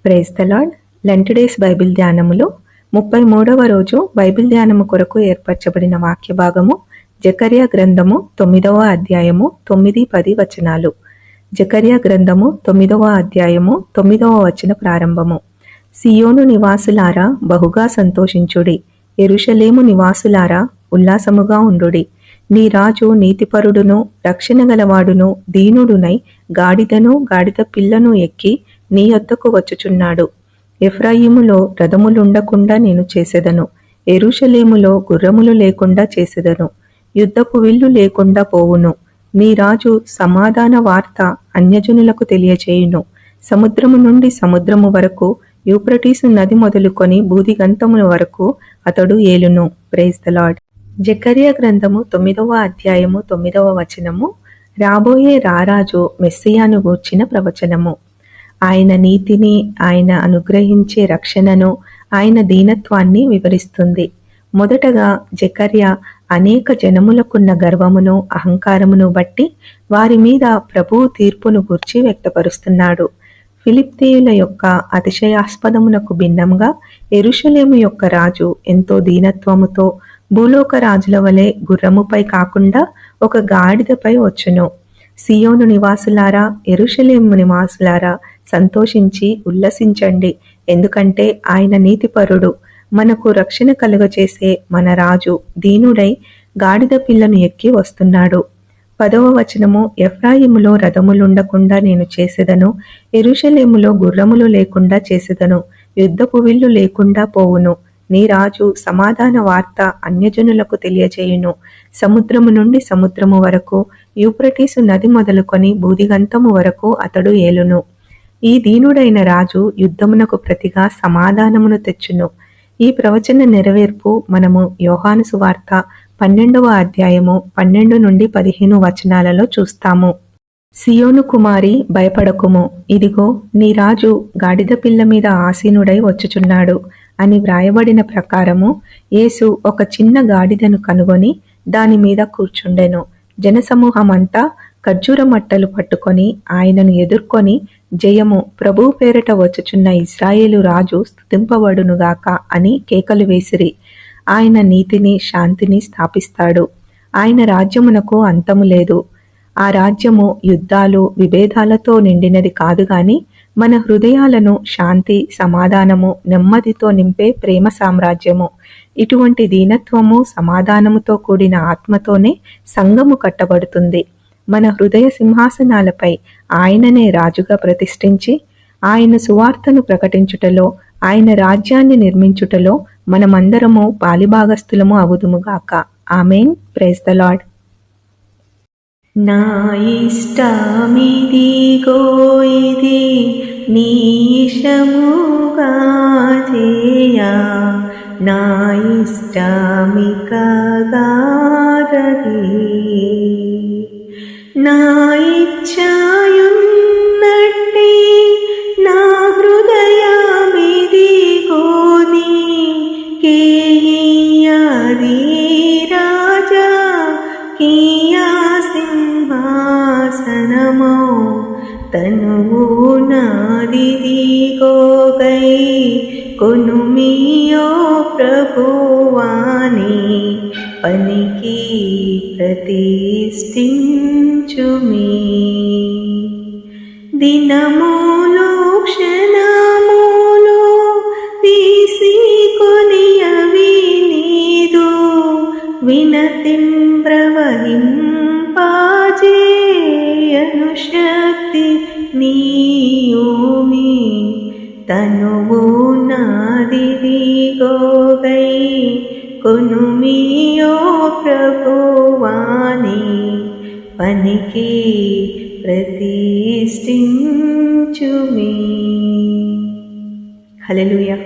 Praise the Lord. Lent days Bible ధ్యానములో 33వ రోజు బైబిల్ ధ్యానము కొరకు ఏర్పరచబడిన వాక్య భాగము జకర్యా గ్రంథము 9వ అధ్యాయము 9-10 వచనాలు. జకర్యా గ్రంథము 9వ అధ్యాయము 9వ వచన ప్రారంభము. సియోను నివాసులారా బహుగా సంతోషించుడి, యెరూషలేము నివాసులారా ఉల్లాసముగా ఉండుడి. నీ రాజు నీతిపరుడును రక్షణ గలవాడును దీనుడునై గాడిదను గాడిద పిల్లను ఎక్కి నీ యొద్దకు వచ్చుచున్నాడు. ఎఫ్రాయిములో రథములుండకుండా నేను చేసెదను, యెరూషలేములో గుర్రములు లేకుండా చేసెదను, యుద్ధపు విల్లు లేకుండా పోవును. నీ రాజు సమాధాన వార్త అన్యజనులకు తెలియచేయును. సముద్రము నుండి సముద్రము వరకు, యూఫ్రటీసు నది మొదలుకొని బూదిగంతముల వరకు అతడు ఏలును. Praise the lord. జకర్యా గ్రంథము 9వ అధ్యాయము 9వ వచనము రాబోయే రారాజు మెస్సియాను గూర్చిన ప్రవచనము. ఆయన నీతిని, ఆయన అనుగ్రహించే రక్షణను, ఆయన దీనత్వాన్ని వివరిస్తుంది. మొదటగా జకర్యా అనేక జనములకున్న గర్వమును అహంకారమును బట్టి వారి మీద ప్రభువు తీర్పును గూర్చి వ్యక్తపరుస్తున్నాడు. ఫిలిష్తీయుల యొక్క అతిశయాస్పదమునకు భిన్నంగా యెరూషలేము యొక్క రాజు ఎంతో దీనత్వముతో భూలోక రాజుల వలె గుర్రముపై కాకుండా ఒక గాడిదపై వచ్చును. సియోను నివాసులారా, యెరూషలేము నివాసులారా సంతోషించి ఉల్లసించండి, ఎందుకంటే ఆయన నీతిపరుడు, మనకు రక్షణ కలుగచేసే మన రాజు దీనుడై గాడిద పిల్లను ఎక్కి వస్తున్నాడు. 10వ వచనము ఎఫ్రాయిములో రథములుండకుండా నేను చేసెదను, యెరూషలేములో గుర్రములు లేకుండా చేసెదను, యుద్ధపు విల్లు లేకుండా పోవును. నీ రాజు సమాధాన వార్త అన్యజనులకు తెలియచేయును. సముద్రము నుండి సముద్రము వరకు, యూఫ్రటీసు నది మొదలుకొని బూదిగంతము వరకు అతడు ఏలును. ఈ దీనుడైన రాజు యుద్ధమునకు ప్రతిగా సమాధానమును తెచ్చును. ఈ ప్రవచన నెరవేర్పు మనము యోహాను సువార్త 12వ అధ్యాయము 12-15 వచనాలలో చూస్తాము. సియోను కుమారి భయపడకుము, ఇదిగో నీ రాజు గాడిద పిల్ల మీద ఆసీనుడై వచ్చుచున్నాడు అని వ్రాయబడిన ప్రకారము యేసు ఒక చిన్న గాడిదను కనుగొని దాని మీద కూర్చుండెను. జనసమూహమంతా ఖర్జూర మట్టలు పట్టుకొని ఆయనను ఎదుర్కొని, జయము, ప్రభువు పేరట వచ్చుచున్న ఇశ్రాయేలు రాజు స్తుతింపబడునుగాక అని కేకలు వేసిరి. ఆయన నీతిని శాంతిని స్థాపిస్తాడు. ఆయన రాజ్యమునకు అంతము లేదు. ఆ రాజ్యము యుద్ధాలు విభేదాలతో నిండినది కాదు గాని మన హృదయాలను శాంతి సమాధానము నెమ్మదితో నింపే ప్రేమ సామ్రాజ్యము. ఇటువంటి దీనత్వము సమాధానముతో కూడిన ఆత్మతోనే సంఘము కట్టబడుతుంది. మన హృదయ సింహాసనాలపై ఆయననే రాజుగా ప్రతిష్ఠించి ఆయన సువార్తను ప్రకటించుటలో, ఆయన రాజ్యాన్ని నిర్మించుటలో మనమందరము పాలిభాగస్థులము అవుదుముగాక. ఆమేన్. Praise the Lord. నా ఇష్టమిదిగో ఇది నీ ఇష్టముగా చేయా, నా ఇష్టమిక గారది, నా ఇచ్ఛయున్నట్టి నా హృదయమిదిగో నీకే ఇయ్యది రాజా, కియా సింహాసనమో తనువు నాదిదిగో గై కొనుమియో ప్రభువాని పనికి ప్రతిష్ఠించుమి. దినములు క్షణములు తీసుకొనియవి నీదు వినతిం ప్రవహింపజేయను శక్తి నీయుమి. తనువు నాదిదిగో గై కొనుమియో ప్రభువాని పనికి ప్రతిష్ఠించుమి. హల్లెలూయా.